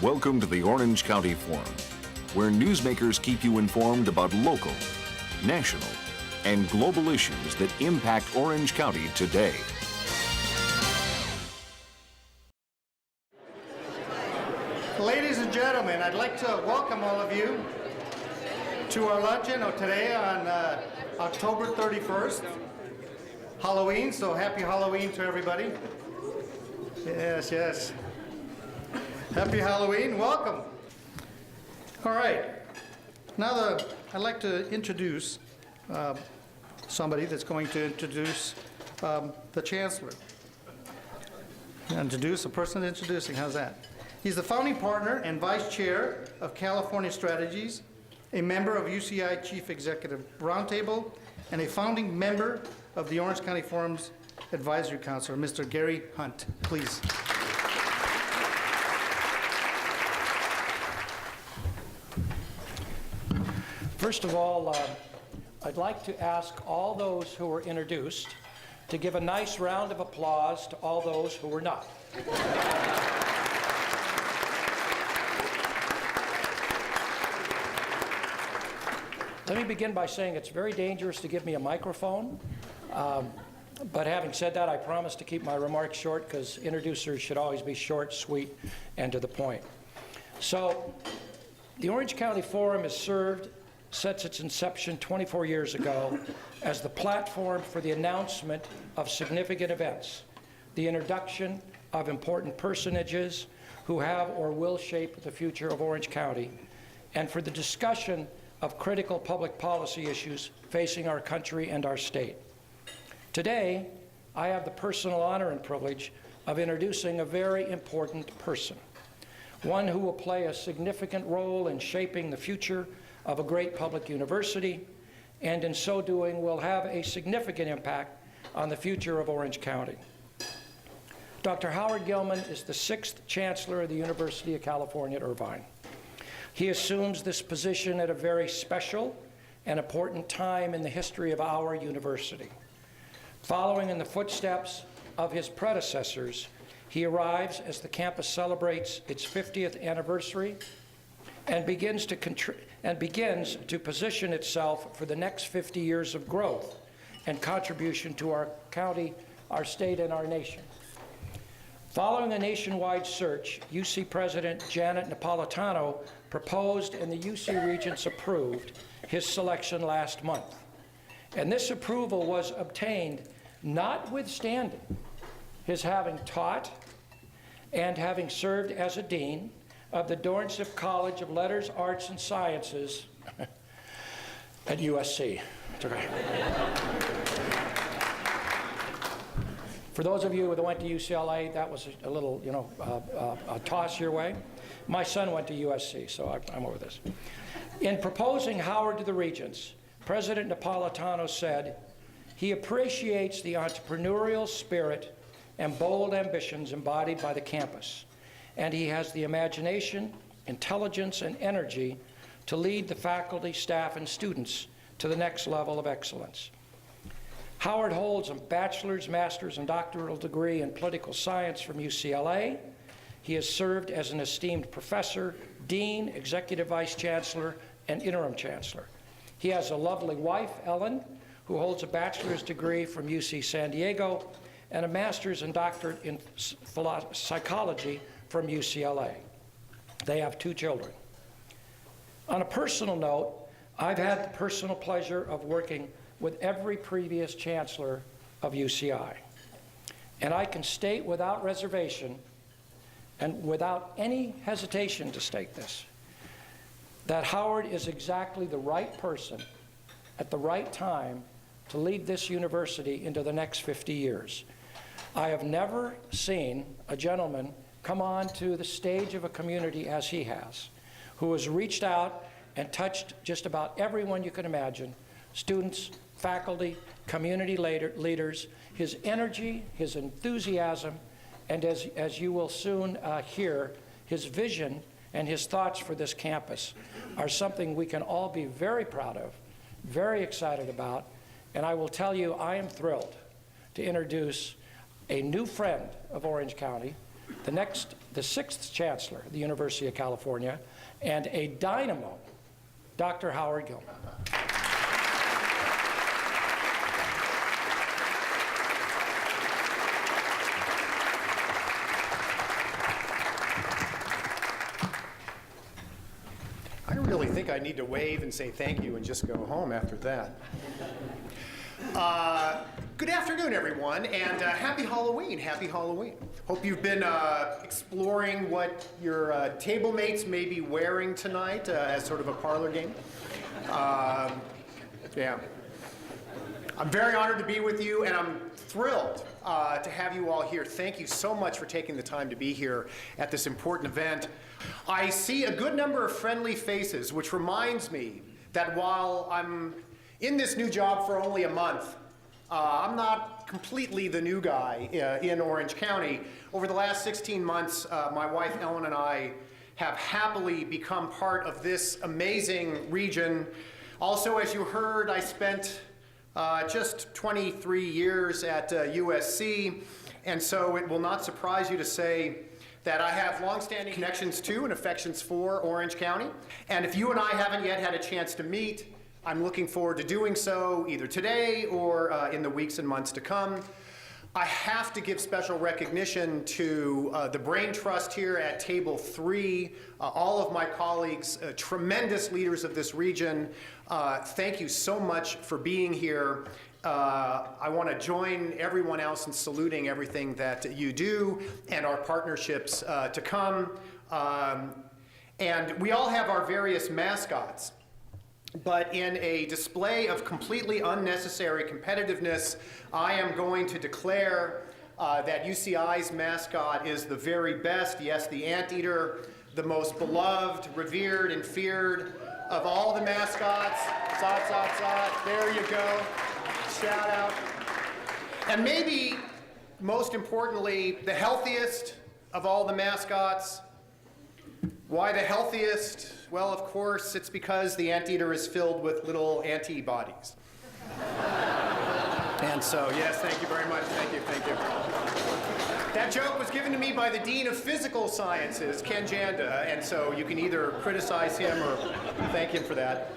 Welcome to the Orange County Forum, where newsmakers keep you informed about local, national, and global issues that impact Orange County today. Ladies and gentlemen, I'd like to welcome all of you to our luncheon today on October 31st, Halloween, so happy Halloween to everybody. Yes, yes. Happy Halloween, welcome. All right, now I'd like to introduce somebody that's going to introduce the Chancellor. Introduce a person introducing, how's that? He's the founding partner and vice chair of California Strategies, a member of UCI Chief Executive Roundtable, and a founding member of the Orange County Forum's Advisory Council, Mr. Gary Hunt, please. First of all, I'd like to ask all those who were introduced to give a nice round of applause to all those who were not. Let me begin by saying it's very dangerous to give me a microphone, but having said that, I promise to keep my remarks short because introducers should always be short, sweet, and to the point. So, the Orange County Forum has served since its inception 24 years ago as the platform for the announcement of significant events, the introduction of important personages who have or will shape the future of Orange County, and for the discussion of critical public policy issues facing our country and our state. Today, I have the personal honor and privilege of introducing a very important person, one who will play a significant role in shaping the future of a great public university, and in so doing will have a significant impact on the future of Orange County. Dr. Howard Gillman is the 6th Chancellor of the University of California at Irvine. He assumes this position at a very special and important time in the history of our university. Following in the footsteps of his predecessors, he arrives as the campus celebrates its 50th anniversary and begins to position itself for the next 50 years of growth and contribution to our county, our state, and our nation. Following a nationwide search, UC President Janet Napolitano proposed and the UC Regents approved his selection last month. And this approval was obtained notwithstanding his having taught and having served as a dean of the Dornsife College of Letters, Arts, and Sciences at USC. It's okay. For those of you that went to UCLA, that was a little, a toss your way. My son went to USC, so I'm over this. In proposing Howard to the Regents, President Napolitano said he appreciates the entrepreneurial spirit and bold ambitions embodied by the campus, and he has the imagination, intelligence, and energy to lead the faculty, staff, and students to the next level of excellence. Howard holds a bachelor's, master's, and doctoral degree in political science from UCLA. He has served as an esteemed professor, dean, executive vice chancellor, and interim chancellor. He has a lovely wife, Ellen, who holds a bachelor's degree from UC San Diego and a master's and doctorate in psychology from UCLA. They have 2 children. On a personal note, I've had the personal pleasure of working with every previous chancellor of UCI. And I can state without reservation and without any hesitation to state this, that Howard is exactly the right person at the right time to lead this university into the next 50 years. I have never seen a gentleman come on to the stage of a community as he has, who has reached out and touched just about everyone you can imagine, students, faculty, community leaders. His energy, his enthusiasm, and as you will soon hear, his vision and his thoughts for this campus are something we can all be very proud of, very excited about, and I will tell you I am thrilled to introduce a new friend of Orange County, the next the 6th Chancellor of the University of California, and a dynamo, Dr. Howard Gillman. I really think I need to wave and say thank you and just go home after that. Good afternoon, everyone, and happy Halloween. Happy Halloween. Hope you've been exploring what your table mates may be wearing tonight as sort of a parlor game. Yeah. I'm very honored to be with you, and I'm thrilled to have you all here. Thank you so much for taking the time to be here at this important event. I see a good number of friendly faces, which reminds me that while I'm in this new job for only a month, I'm not completely the new guy in Orange County. Over the last 16 months, my wife Ellen and I have happily become part of this amazing region. Also, as you heard, I spent just 23 years at USC, and so it will not surprise you to say that I have longstanding connections to and affections for Orange County. And if you and I haven't yet had a chance to meet, I'm looking forward to doing so either today or in the weeks and months to come. I have to give special recognition to the Brain Trust here at Table 3, all of my colleagues, tremendous leaders of this region. Thank you so much for being here. I want to join everyone else in saluting everything that you do and our partnerships to come. And we all have our various mascots. But in a display of completely unnecessary competitiveness, I am going to declare that UCI's mascot is the very best, yes, the anteater, the most beloved, revered, and feared of all the mascots. Zot, zot, zot. There you go. Shout out. And maybe, most importantly, the healthiest of all the mascots. Why the healthiest? Well, of course, it's because the anteater is filled with little antibodies. And so, yes, thank you very much. Thank you, thank you. That joke was given to me by the Dean of Physical Sciences, Ken Janda, and so you can either criticize him or thank him for that.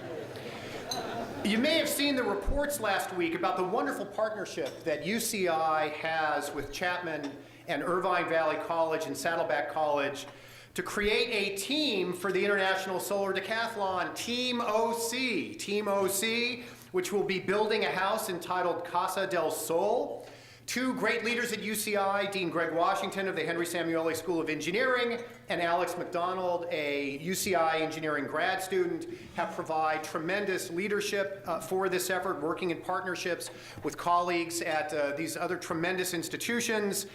You may have seen the reports last week about the wonderful partnership that UCI has with Chapman and Irvine Valley College and Saddleback College to create a team for the International Solar Decathlon, Team OC, which will be building a house entitled Casa del Sol. Two great leaders at UCI, Dean Greg Washington of the Henry Samueli School of Engineering and Alex McDonald, a UCI engineering grad student, have provided tremendous leadership for this effort, working in partnerships with colleagues at these other tremendous institutions.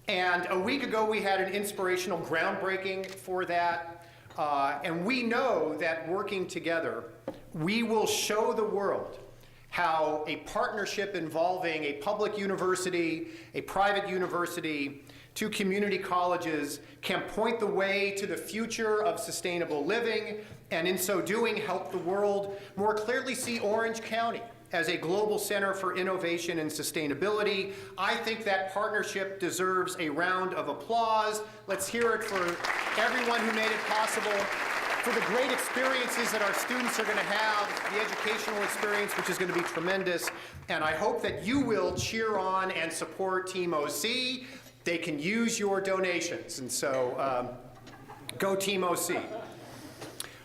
And a week ago, we had an inspirational groundbreaking for that. And we know that working together, we will show the world how a partnership involving a public university, a private university, two community colleges can point the way to the future of sustainable living, and in so doing, help the world more clearly see Orange County as a global center for innovation and sustainability. I think that partnership deserves a round of applause. Let's hear it for everyone who made it possible, for the great experiences that our students are going to have, the educational experience, which is going to be tremendous. And I hope that you will cheer on and support Team OC. They can use your donations. And so go Team OC.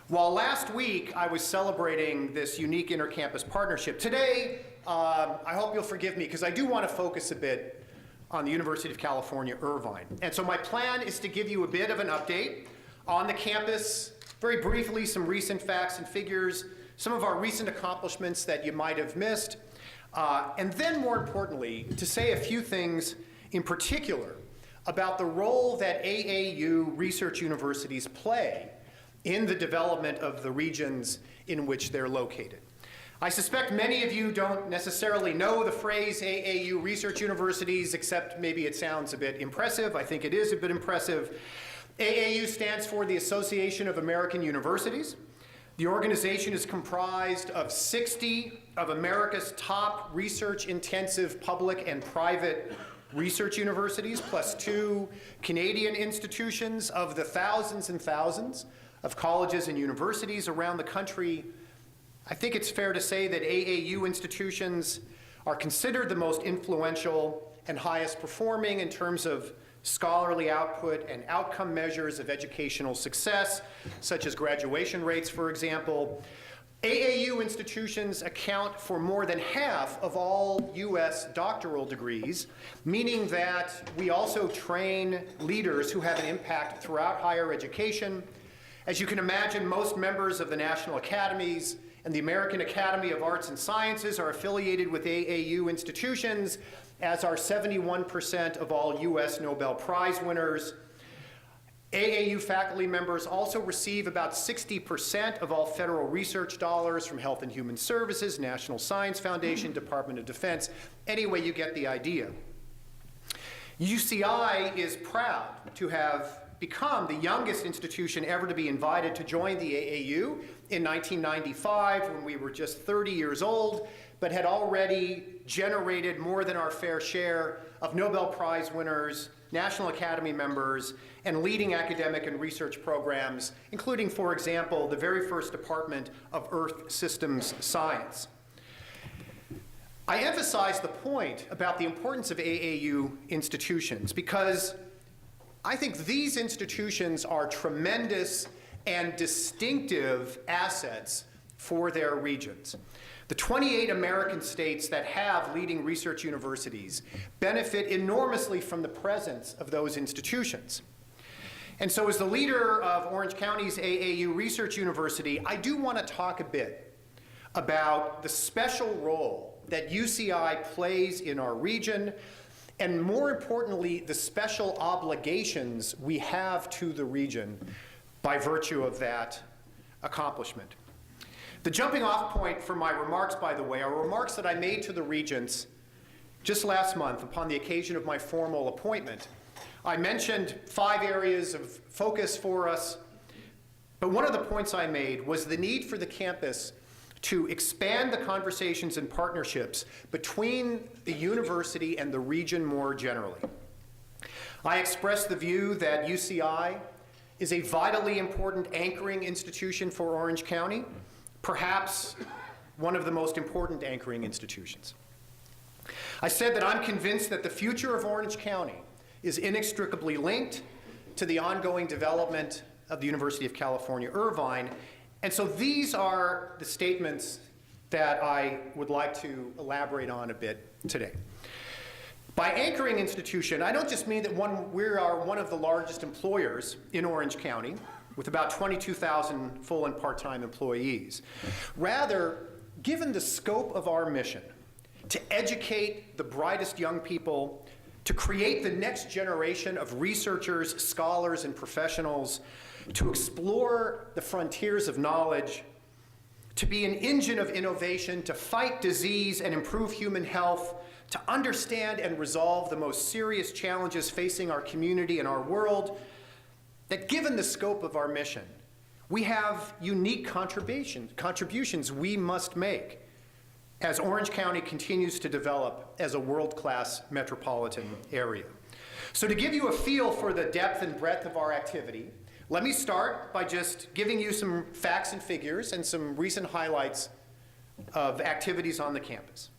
While last week I was celebrating this unique intercampus partnership, today I hope you'll forgive me because I do want to focus a bit on the University of California, Irvine. And so my plan is to give you a bit of an update on the campus, very briefly some recent facts and figures, some of our recent accomplishments that you might have missed, and then more importantly, to say a few things in particular about the role that AAU research universities play in the development of the regions in which they're located. I suspect many of you don't necessarily know the phrase AAU research universities, except maybe it sounds a bit impressive. I think it is a bit impressive. AAU stands for the Association of American Universities. The organization is comprised of 60 of America's top research-intensive public and private research universities, plus 2 Canadian institutions. Of the thousands and thousands of colleges and universities around the country, I think it's fair to say that AAU institutions are considered the most influential and highest performing in terms of scholarly output and outcome measures of educational success, such as graduation rates, for example. AAU institutions account for more than half of all U.S. doctoral degrees, meaning that we also train leaders who have an impact throughout higher education. As you can imagine, most members of the National Academies and the American Academy of Arts and Sciences are affiliated with AAU institutions, as are 71% of all U.S. Nobel Prize winners. AAU faculty members also receive about 60% of all federal research dollars from Health and Human Services, National Science Foundation, Department of Defense. Anyway, you get the idea. UCI is proud to have become the youngest institution ever to be invited to join the AAU in 1995, when we were just 30 years old, but had already generated more than our fair share of Nobel Prize winners, National Academy members, and leading academic and research programs, including, for example, the very first Department of Earth Systems Science. I emphasize the point about the importance of AAU institutions because I think these institutions are tremendous and distinctive assets for their regions. The 28 American states that have leading research universities benefit enormously from the presence of those institutions. And so as the leader of Orange County's AAU Research University, I do want to talk a bit about the special role that UCI plays in our region, and more importantly, the special obligations we have to the region by virtue of that accomplishment. The jumping off point for my remarks, by the way, are remarks that I made to the regents just last month upon the occasion of my formal appointment. I mentioned 5 areas of focus for us, but one of the points I made was the need for the campus to expand the conversations and partnerships between the university and the region more generally. I expressed the view that UCI is a vitally important anchoring institution for Orange County, perhaps one of the most important anchoring institutions. I said that I'm convinced that the future of Orange County is inextricably linked to the ongoing development of the University of California, Irvine. And so these are the statements that I would like to elaborate on a bit today. By anchoring institution, I don't just mean that we are one of the largest employers in Orange County, with about 22,000 full and part-time employees. Rather, given the scope of our mission to educate the brightest young people, to create the next generation of researchers, scholars, and professionals, to explore the frontiers of knowledge, to be an engine of innovation, to fight disease and improve human health, to understand and resolve the most serious challenges facing our community and our world, that given the scope of our mission, we have unique contributions we must make as Orange County continues to develop as a world-class metropolitan area. So to give you a feel for the depth and breadth of our activity, let me start by just giving you some facts and figures and some recent highlights of activities on the campus.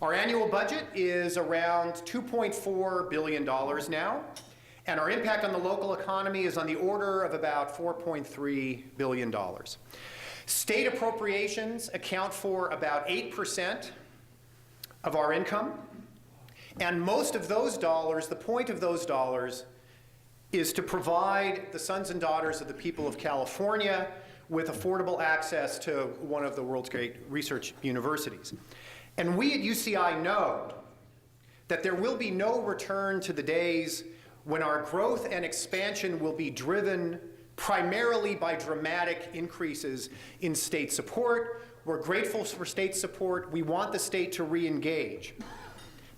Our annual budget is around $2.4 billion now, and our impact on the local economy is on the order of about $4.3 billion. State appropriations account for about 8% of our income, and most of those dollars, the point of those dollars, is to provide the sons and daughters of the people of California with affordable access to one of the world's great research universities. And we at UCI know that there will be no return to the days when our growth and expansion will be driven primarily by dramatic increases in state support. We're grateful for state support. We want the state to re-engage.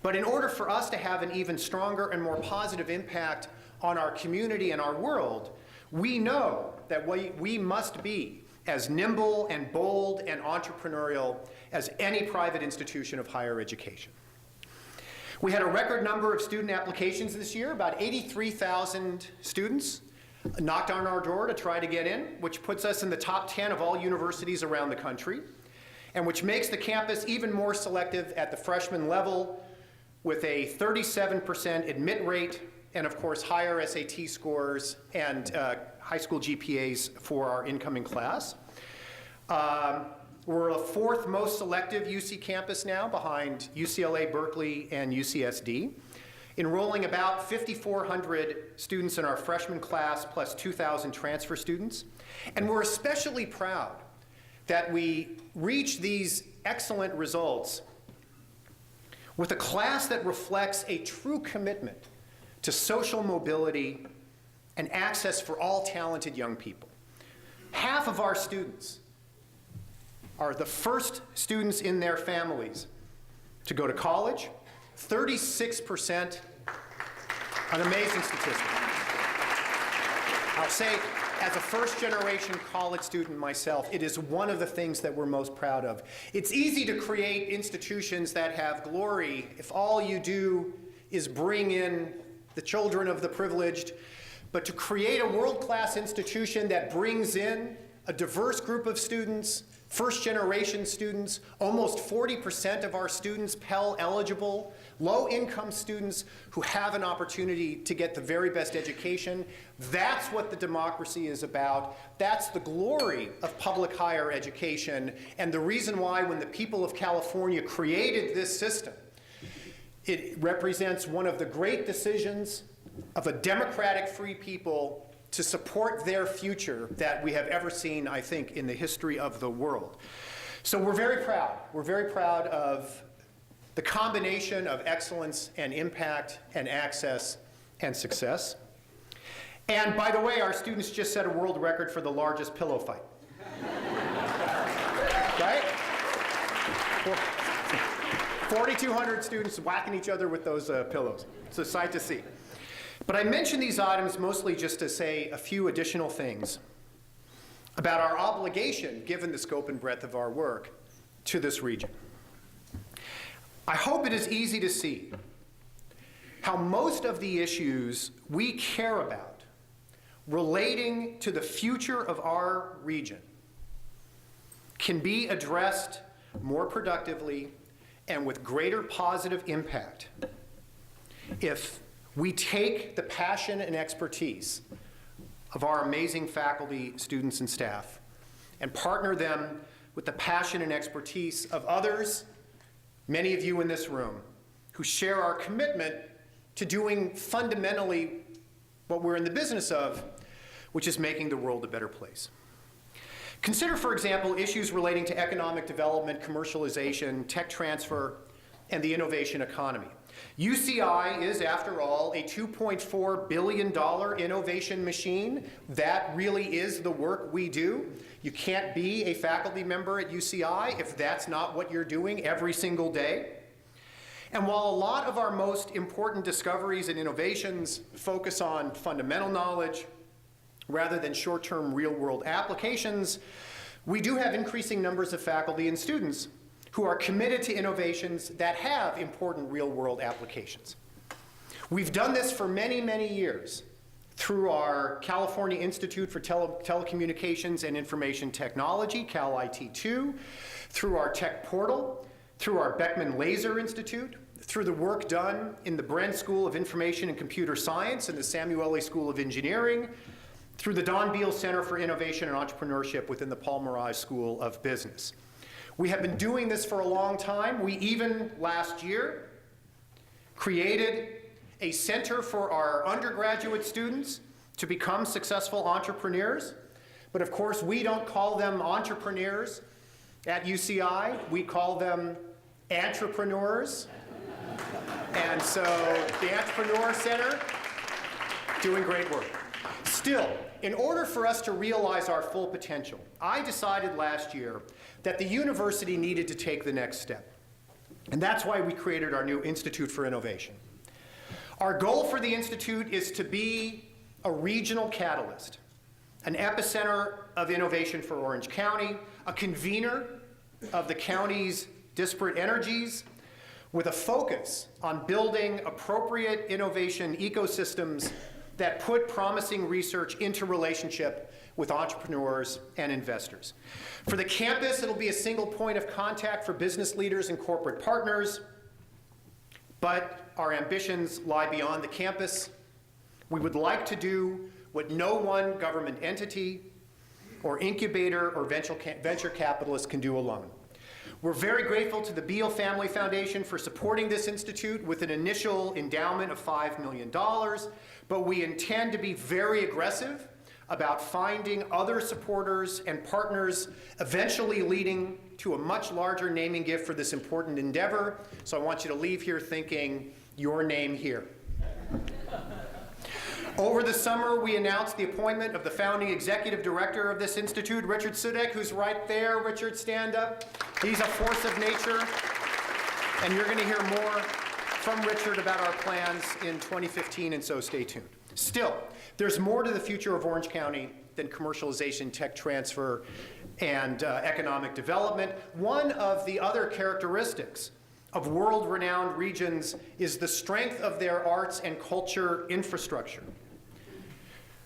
But in order for us to have an even stronger and more positive impact on our community and our world, we know that we must be as nimble and bold and entrepreneurial as any private institution of higher education. We had a record number of student applications this year, about 83,000 students knocked on our door to try to get in, which puts us in the top 10 of all universities around the country, and which makes the campus even more selective at the freshman level with a 37% admit rate and, of course, higher SAT scores and high school GPAs for our incoming class. We're the fourth most selective UC campus now, behind UCLA, Berkeley, and UCSD, enrolling about 5,400 students in our freshman class, plus 2,000 transfer students. And we're especially proud that we reached these excellent results with a class that reflects a true commitment to social mobility and access for all talented young people. Half of our students are the first students in their families to go to college. 36%, an amazing statistic. I'll say, as a first-generation college student myself, it is one of the things that we're most proud of. It's easy to create institutions that have glory if all you do is bring in the children of the privileged, but to create a world-class institution that brings in a diverse group of students, first-generation students, almost 40% of our students Pell eligible, low-income students who have an opportunity to get the very best education. That's what the democracy is about. That's the glory of public higher education, and the reason why when the people of California created this system, it represents one of the great decisions of a democratic free people to support their future that we have ever seen, I think, in the history of the world. So we're very proud. We're very proud of the combination of excellence and impact and access and success. And by the way, our students just set a world record for the largest pillow fight. Right? 4,200 students whacking each other with those pillows. It's a sight to see. But I mention these items mostly just to say a few additional things about our obligation, given the scope and breadth of our work, to this region. I hope it is easy to see how most of the issues we care about relating to the future of our region can be addressed more productively and with greater positive impact if we take the passion and expertise of our amazing faculty, students, and staff and partner them with the passion and expertise of others, many of you in this room, who share our commitment to doing fundamentally what we're in the business of, which is making the world a better place. Consider, for example, issues relating to economic development, commercialization, tech transfer, and the innovation economy. UCI is, after all, a $2.4 billion innovation machine. That really is the work we do. You can't be a faculty member at UCI if that's not what you're doing every single day. And while a lot of our most important discoveries and innovations focus on fundamental knowledge rather than short-term real-world applications, we do have increasing numbers of faculty and students who are committed to innovations that have important real-world applications. We've done this for many, many years through our California Institute for Telecommunications and Information Technology, CAL-IT2, through our tech portal, through our Beckman Laser Institute, through the work done in the Bren School of Information and Computer Science and the Samueli School of Engineering, through the Don Beal Center for Innovation and Entrepreneurship within the Paul Merage School of Business. We have been doing this for a long time. We even, last year, created a center for our undergraduate students to become successful entrepreneurs. But of course, we don't call them entrepreneurs at UCI. We call them entrepreneurs. And so the Entrepreneur Center, doing great work. Still, in order for us to realize our full potential, I decided last year that the university needed to take the next step. And that's why we created our new Institute for Innovation. Our goal for the Institute is to be a regional catalyst, an epicenter of innovation for Orange County, a convener of the county's disparate energies, with a focus on building appropriate innovation ecosystems that put promising research into relationship with entrepreneurs and investors. For the campus, it'll be a single point of contact for business leaders and corporate partners, but our ambitions lie beyond the campus. We would like to do what no one government entity or incubator or venture capitalist can do alone. We're very grateful to the Beal Family Foundation for supporting this institute with an initial endowment of $5 million, but we intend to be very aggressive about finding other supporters and partners, eventually leading to a much larger naming gift for this important endeavor. So I want you to leave here thinking, your name here. Over the summer, we announced the appointment of the founding executive director of this institute, Richard Sudek, who's right there. Richard, stand up. He's a force of nature, and you're going to hear more from Richard about our plans in 2015, and so stay tuned. Still, there's more to the future of Orange County than commercialization, tech transfer, and economic development. One of the other characteristics of world-renowned regions is the strength of their arts and culture infrastructure.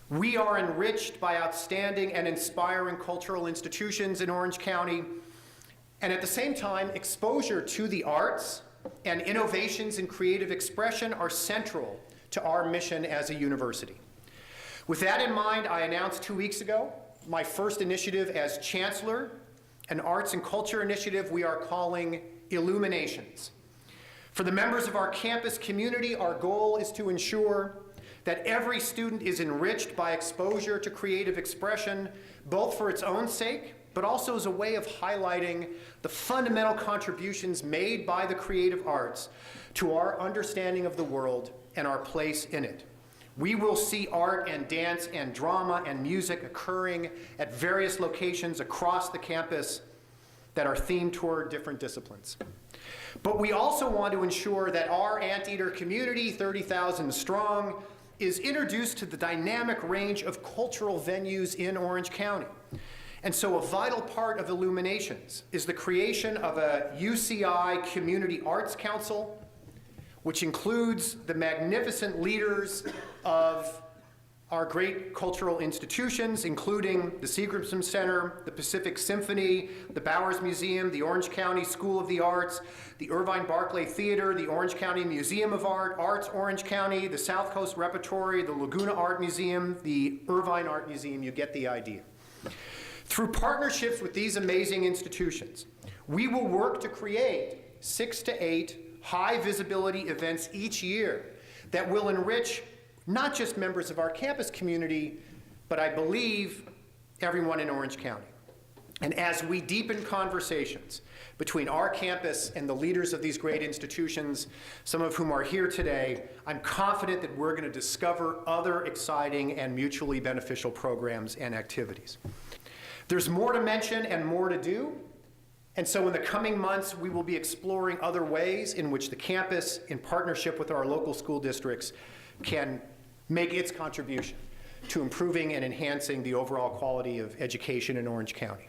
We are enriched by outstanding and inspiring cultural institutions in Orange County, and at the same time, exposure to the arts and innovations in creative expression are central to our mission as a university. With that in mind, I announced 2 weeks ago my first initiative as Chancellor, an arts and culture initiative we are calling Illuminations. For the members of our campus community, our goal is to ensure that every student is enriched by exposure to creative expression, both for its own sake, but also as a way of highlighting the fundamental contributions made by the creative arts to our understanding of the world and our place in it. We will see art and dance and drama and music occurring at various locations across the campus that are themed toward different disciplines. But we also want to ensure that our Anteater community, 30,000 strong, is introduced to the dynamic range of cultural venues in Orange County. And so a vital part of Illuminations is the creation of a UCI Community Arts Council, which includes the magnificent leaders of our great cultural institutions, including the Seagramson Center, the Pacific Symphony, the Bowers Museum, the Orange County School of the Arts, the Irvine Barclay Theater, the Orange County Museum of Art, Arts Orange County, the South Coast Repertory, the Laguna Art Museum, the Irvine Art Museum. You get the idea. Through partnerships with these amazing institutions, we will work to create 6 to 8 high visibility events each year that will enrich not just members of our campus community, but I believe everyone in Orange County. And as we deepen conversations between our campus and the leaders of these great institutions, some of whom are here today, I'm confident that we're going to discover other exciting and mutually beneficial programs and activities. There's more to mention and more to do. And so in the coming months, we will be exploring other ways in which the campus, in partnership with our local school districts, can make its contribution to improving and enhancing the overall quality of education in Orange County.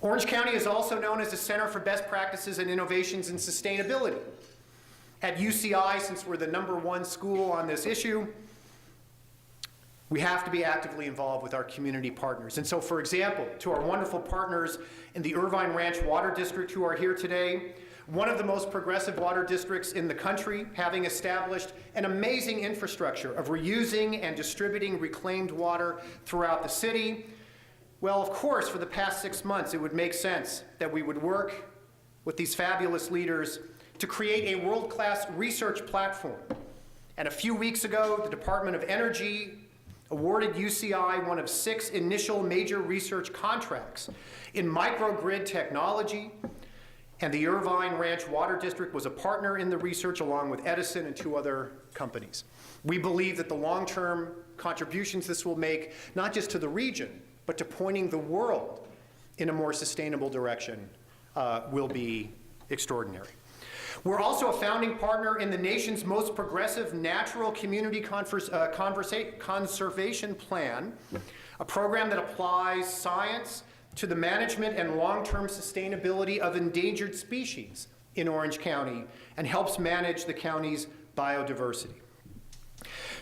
Orange County is also known as a center for best practices and innovations in sustainability. At UCI, since we're the #1 school on this issue, we have to be actively involved with our community partners. And so, for example, to our wonderful partners in the Irvine Ranch Water District who are here today, one of the most progressive water districts in the country, having established an amazing infrastructure of reusing and distributing reclaimed water throughout the city. Well, of course, for the past 6 months, it would make sense that we would work with these fabulous leaders to create a world-class research platform. And a few weeks ago, the Department of Energy awarded UCI one of 6 initial major research contracts in microgrid technology, and the Irvine Ranch Water District was a partner in the research along with Edison and 2 other companies. We believe that the long-term contributions this will make, not just to the region, but to pointing the world in a more sustainable direction, will be extraordinary. We're also a founding partner in the nation's most progressive natural community conservation plan, a program that applies science to the management and long-term sustainability of endangered species in Orange County and helps manage the county's biodiversity.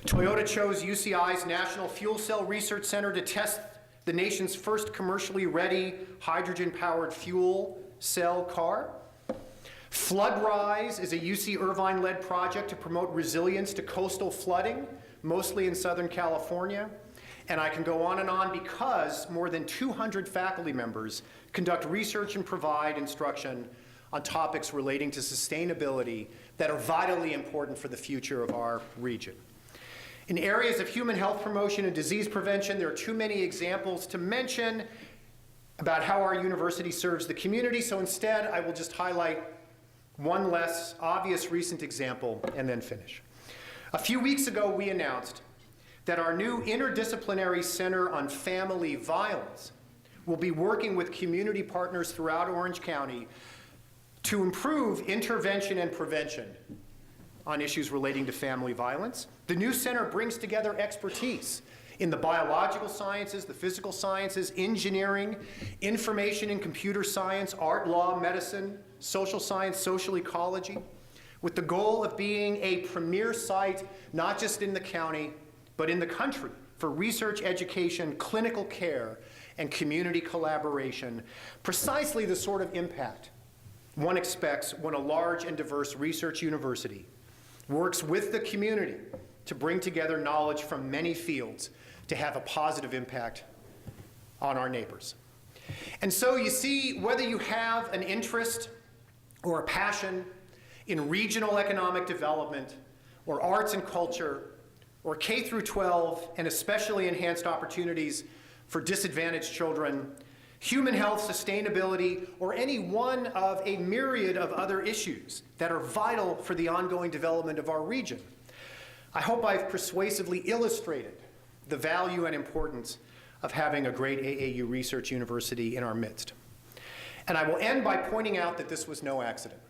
Toyota chose UCI's National Fuel Cell Research Center to test the nation's first commercially ready hydrogen-powered fuel cell car. Flood Rise is a UC Irvine-led project to promote resilience to coastal flooding, mostly in Southern California. And I can go on because more than 200 faculty members conduct research and provide instruction on topics relating to sustainability that are vitally important for the future of our region. In areas of human health promotion and disease prevention, there are too many examples to mention about how our university serves the community, so instead I will just highlight one less obvious recent example and then finish. A few weeks ago, we announced that our new interdisciplinary Center on Family Violence will be working with community partners throughout Orange County to improve intervention and prevention on issues relating to family violence. The new center brings together expertise in the biological sciences, the physical sciences, engineering, information and computer science, art, law, medicine, social science, social ecology, with the goal of being a premier site, not just in the county, but in the country, for research, education, clinical care, and community collaboration, precisely the sort of impact one expects when a large and diverse research university works with the community to bring together knowledge from many fields to have a positive impact on our neighbors. And so you see, whether you have an interest or a passion in regional economic development or arts and culture or K through 12 and especially enhanced opportunities for disadvantaged children, human health, sustainability, or any one of a myriad of other issues that are vital for the ongoing development of our region, I hope I've persuasively illustrated the value and importance of having a great AAU research university in our midst. And I will end by pointing out that this was no accident.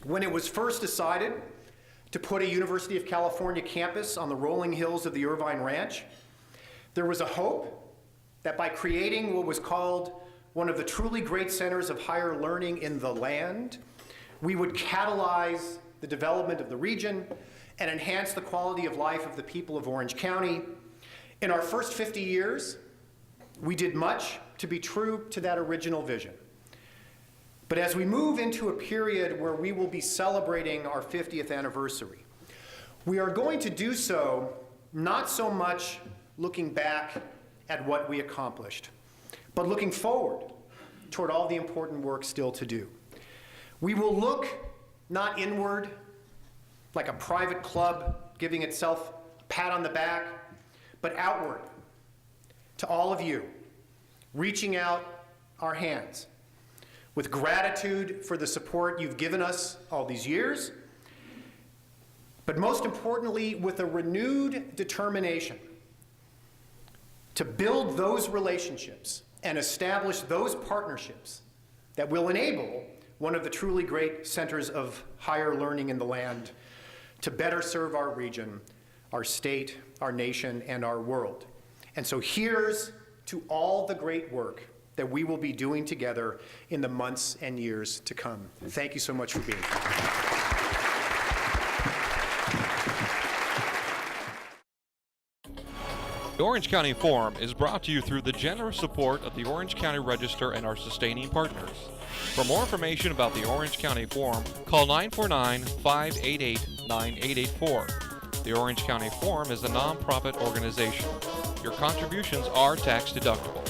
When it was first decided to put a University of California campus on the rolling hills of the Irvine Ranch, there was a hope that by creating what was called one of the truly great centers of higher learning in the land, we would catalyze the development of the region and enhance the quality of life of the people of Orange County. In our first 50 years, we did much to be true to that original vision. But as we move into a period where we will be celebrating our 50th anniversary, we are going to do so not so much looking back at what we accomplished, but looking forward toward all the important work still to do. We will look not inward, like a private club giving itself a pat on the back, but outward to all of you, reaching out our hands with gratitude for the support you've given us all these years, but most importantly, with a renewed determination to build those relationships and establish those partnerships that will enable one of the truly great centers of higher learning in the land to better serve our region, our state, our nation, and our world. And so here's to all the great work that we will be doing together in the months and years to come. Thank you so much for being here. The Orange County Forum is brought to you through the generous support of the Orange County Register and our sustaining partners. For more information about the Orange County Forum, call 949-588-9884. The Orange County Forum is a nonprofit organization. Your contributions are tax deductible.